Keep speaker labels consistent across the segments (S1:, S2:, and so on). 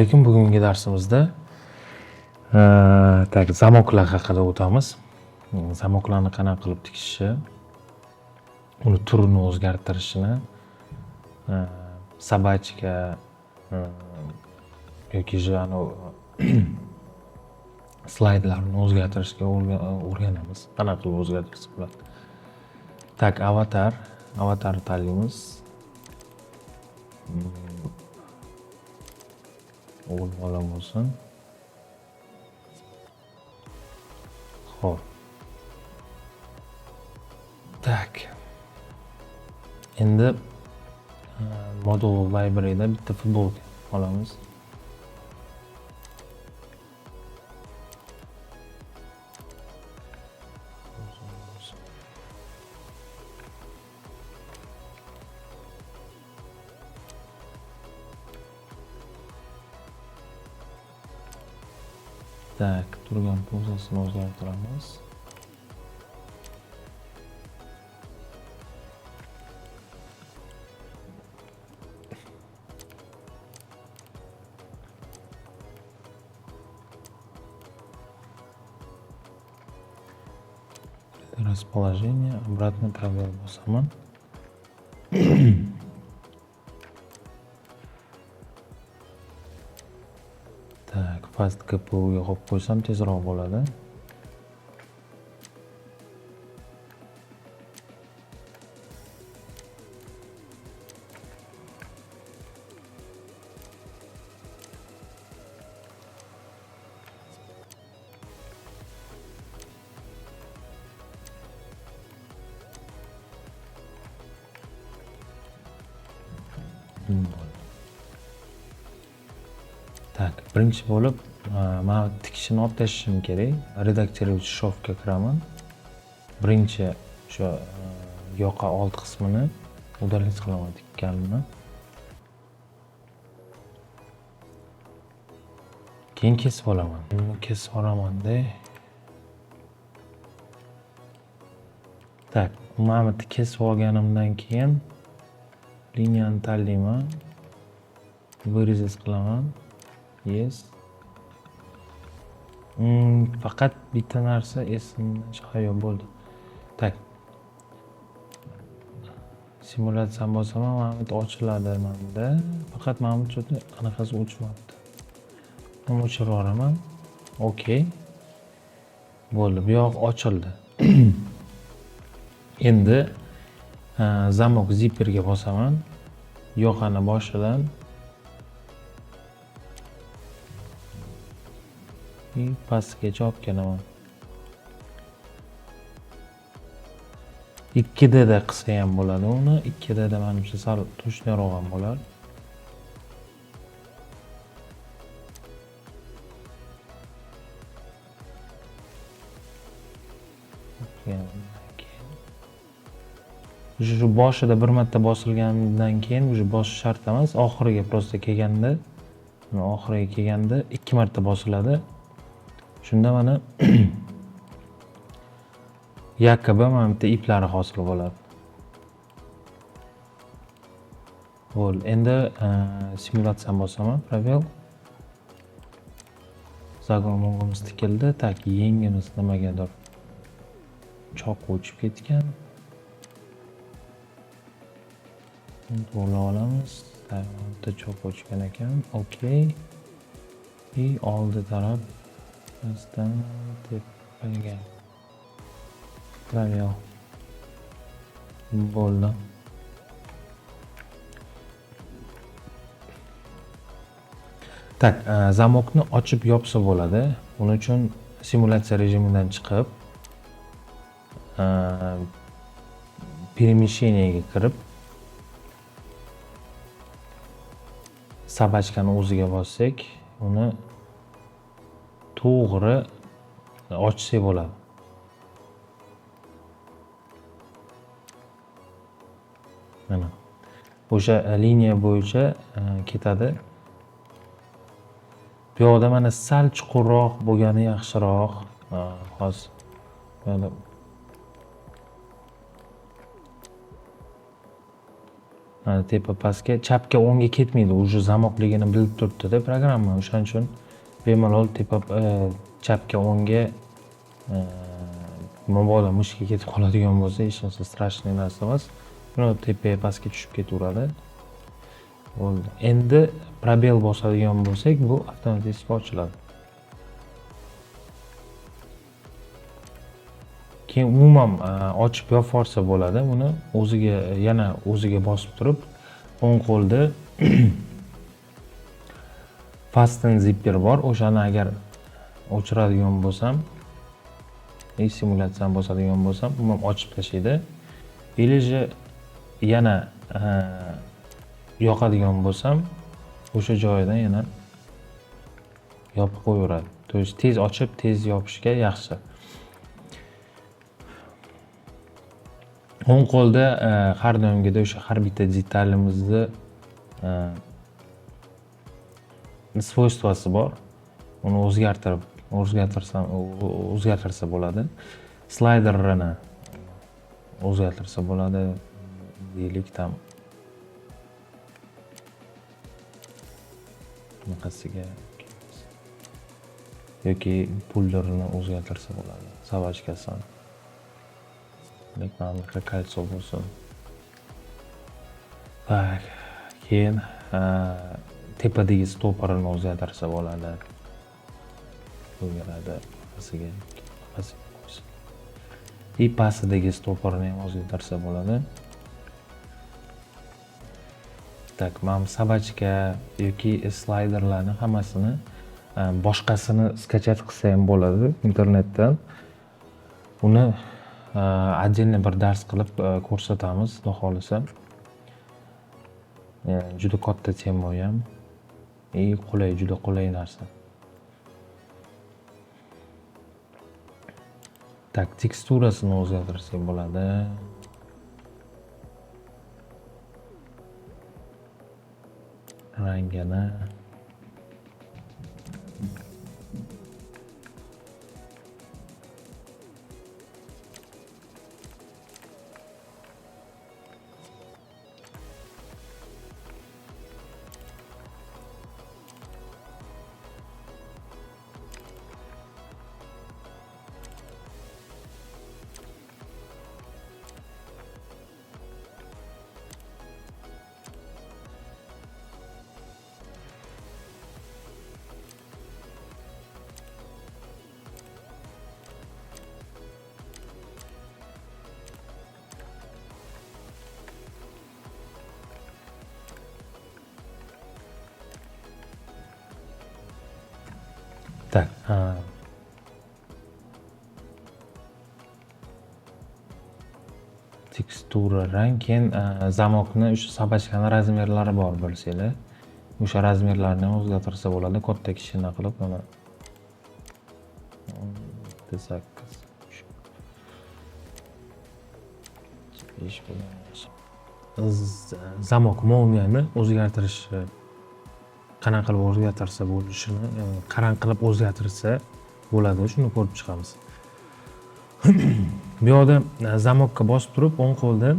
S1: Lekin bugungi darsimizda zamoklar haqida o'tamiz. Zamoklarni qanaqa qilib tikishni, uni turini o'zgartirishini, sabachka yoki slaydlarni o'zgartirishga o'rganamiz. Qanaqa qilib o'zgartirsa bo'ladi. Avatarni tanlaymiz. O'g'il bola bo'lsin. Xo'p. Endi model library'da bitta futbolka olamiz. Turgan pozasini o'zgartiramiz. Расположение, обратно пробел bosaman. Fast GPU'ga qo'yib qo'ysam tezroq bo'ladi. Birinchi bo'lib men tikishini olib tashlashim kerak. Redaktorlovchi shofga kiraman. Birinchi shu yoqa old qismini udalить qilaman tikkanimni. Keyin kesib olaman. Buni kesib olaman-da. Mana bu kesib olganimdan keyin liniyani tanlayman. Vырезать qilaman. Yes. Faqat bitta narsa esimdan chiqayo bo'ldi. Simulyatsiyani bosaman, mana bu ochiladi menda. Faqat mana bu cho'ta qanaqasi o'chmayapti. Buni o'chirib yuboraman. Okay. Bo'ldi, bu yoq ochildi. Endi zamok zipperga bosaman. Yoqani boshidan pastgacha olib kelaman. 2D da qilsa ham bo'ladi uni. 2D da menimcha sal to'shniroq ham bo'ladi. Shu boshida bir marta bosilgandan keyin o'sha bosh shart emas, oxiriga prosta kelganda, oxiriga kelganda 2 marta bosiladi. Shunda mana yakaba mana bitta iplari hosil bo'ladi. Bo'ldi. Endi simulyatsiyani bosaman. Probel. Zagonimiz tikildi. Yengimiz nimagadir choq o'chib ketgan. To'g'rilab olamiz. Bitta choq o'chgan ekan. Okay. Oldi taraf pastdan tepaga. Probel. Bo'ldi. Zamokni ochib yopsa bo'ladi. Uning uchun simulyatsiya rejimidan chiqib, перемещениеga kirib, sabachkani o'ziga bossak, uni to'g'ri ochsak bo'ladi. Mana o'sha liniya bo'yicha ketadi. Bu yoqda mana sal chuqurroq bo'lgani yaxshiroq. Hozir mana tepa pastga, chapga o'ngga ketmaydi. Уже zamokligini bilib turibdi-da programma. O'shaning uchun bemalol tepa chapga o'ngga mabodo mushga ketib qoladigan bo'lsa, hech narsa strashniy narsa emas. Buni tepaga pastga tushib ketaveradi. Bo'ldi. Endi probel bosadigan bo'lsak, bu avtomatik ochiladi. Keyin umuman ochib yopivorsa bo'ladi. Buni o'ziga bosib turib, o'ng qo'lda fasten zipper bor. O'shani agar o'chiradigan bo'lsam, simulyatsiyani bosadigan bo'lsam, umuman ochib tashlaydi. Iliji yana yoqadigan bo'lsam, o'sha joyidan yana yopib qo'yaveradi. To есть tez ochib, tez yopishga yaxshi. O'ng qo'lda har doimgidek o'sha har bitta detalimizni svoystvasi bor. Uni o'zgartirsa bo'ladi. Slayderini o'zgartirsa bo'ladi. Deylik tam bunaqasiga yoki pullerini o'zgartirsa bo'ladi. Savachkasini. Mana bunaqa kolso bo'lsin. Tak, keyin tepadagi stoperini o'zgartirsa bo'ladi. O'zgaradi. Pastga qo'ysin. И pastdagi stoperini ham o'zgartirsa bo'ladi. Tak, mana sabachka yoki slayderlarni hammasini boshqasini skachat qilsa ham bo'ladi internetdan. Uni отдельно bir dars qilib ko'rsatamiz, xudo xolisa. Juda katta tema ham. Qulay, juda qulay narsa. Tak, teksturasini o'zgartirsak bo'ladi. Rangini tak, tekstura rang, keyin zamokni o'sha sabachkani razmerlari bor bilsanglar. O'sha razmerlarni o'zgartirsa bo'ladi, katta kichkina qilib mana 8 zamok molniyani o'zgartirish qanaqa qilib o'zgartirsa bo'lishini qarang qilib o'zgartirsa bo'ladi, shuni ko'rib chiqamiz. Bu yerda zamokka bosib turib, o'ng qo'lda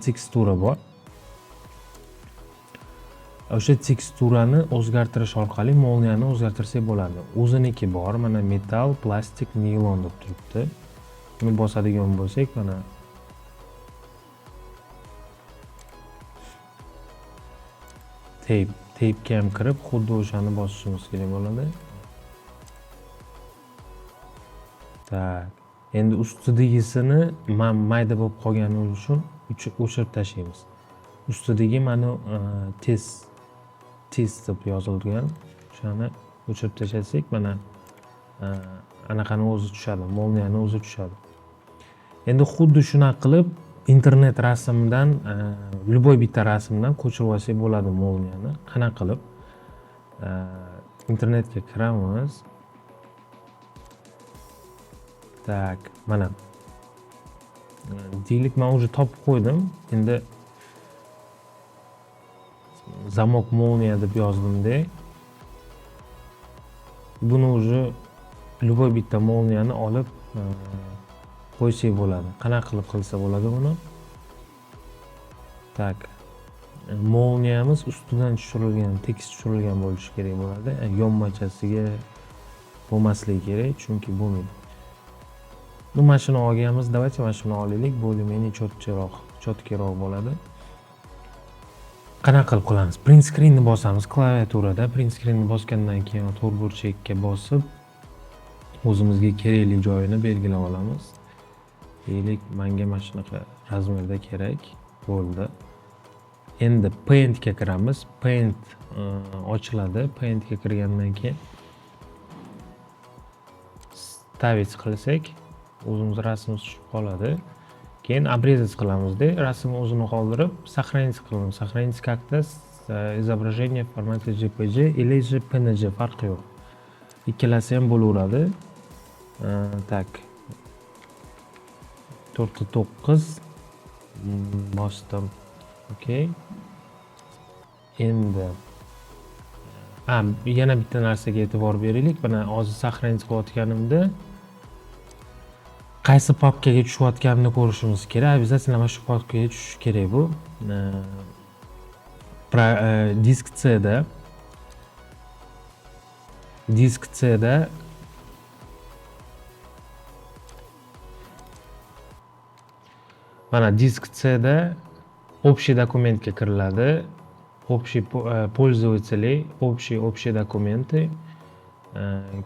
S1: tekstura bor. O'sha teksturani o'zgartirish orqali molniyani o'zgartirsak bo'ladi. O'ziniki bor, mana metal, plastik, naylon deb turibdi. Buni bosadigan bo'lsak, mana teypga ham kirib, xuddi o'shani bosishimiz kerak bo'ladi. Tak, endi ustidagisini mayda bo'lib qolgani uchun o'chirib tashlaymiz. Ustidagi mana test deb yozilgan, o'shani o'chirib tashlasak, mana anaqani o'zi tushadi, molniyani o'zi tushadi. Endi xuddi shunaqa qilib internet rasmdan, любой bitta rasmdan ko'chirib olsak bo'ladi molniyani. Qanaqa qilib? Internetga kiramiz. Tak, mana. Deylik, men уже topib qo'ydim. Endi zamok molniya deb yozdim-da. Buni уже любой bitta molniyani olib qo'ysak bo'ladi. Qanaqa qilib qilsa bo'ladi buni? Tak. Molniyamiz ustidan tushirilgan, tekis tushirilgan bo'lishi kerak bo'ladi. Yonmachasiga bo'lmasligi kerak, chunki bo'lmaydi. Bu mashina olganmiz, давайте mashina olaylik, более-менее chotkiroq bo'ladi. Qanaqa qilib qilamiz? Print screenni bosamiz klaviaturada. Print screenni bosgandan keyin to'rt burchakka bosib, o'zimizga kerakli joyini belgilab olamiz. Deylik, menga mana shunaqa razmerda kerak bo'ldi. Endi Paint ga kiramiz. Paint ochiladi. Paint ga kirgandan keyin stavить qilsak, o'zimiz rasmimiz tushib qoladi. Keyin обрезать qilamizda, rasmni o'zini qoldirib, сохранить qilamiz. Сохранить как-то изображение в формате JPG или же PNG farqi yo'q. Ikkalasi ham bo'laveradi. Tak. 4.9 bosdim. Okay. Endi yana bitta narsaga e'tibor beraylik. Mana hozir сохранить qilayotganimda qaysi papkaga tushayotganini ko'rishimiz kerak. Обязательно mana shu papkaga tushishi kerak bu. Disk C da mana disk C da общий dokumentga kiriladi. Общий пользователей, общие документы.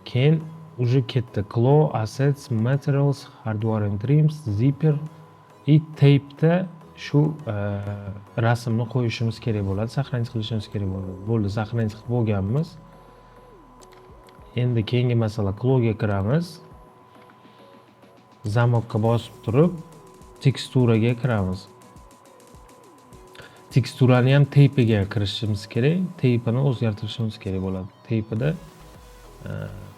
S1: Keyin уже ketdi. Claw, Assets, Materials, Hardware and Trims, Zipper и Tape'da shu rasmni qo'yishimiz kerak bo'ladi, saqlanish qilishimiz kerak bo'ladi. Bo'ldi, saqlanish qilib bo'lganmiz. Endi keyingi masala Clawga kiramiz. Zamokka bosib turib, teksturaga kiramiz. Teksturani ham Tape'ga kirishimiz kerak. Tape'ni o'zgartirishimiz kerak bo'ladi. Tape'da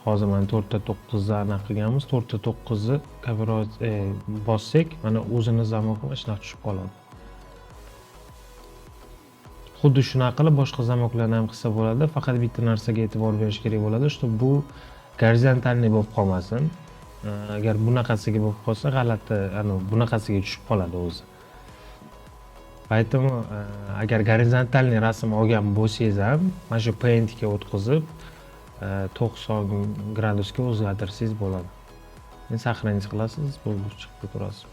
S1: hozir mana 4.9 ni anaqa qilganmiz. 4.9 ni bossak, mana o'zini zamokni shunaqa tushib qoladi. Xuddi shunaqa qilib boshqa zamoklarni ham qilsa bo'ladi. Faqat bitta narsaga e'tibor berish kerak bo'ladi, что bu gorizontalniy bo'lib qolmasin. Agar bunaqasiga bo'lib qolsa, g'alati, bunaqasiga tushib qoladi o'zi. Поэтому agar gorizontalniy rasm olgan bo'lsangiz ham, mana shu Paint ga o'tkazib 90 gradusga o'zgartirsangiz bo'ladi. Endi saqlanib qilasiz, bo'ldi, chiqib ketaverasiz.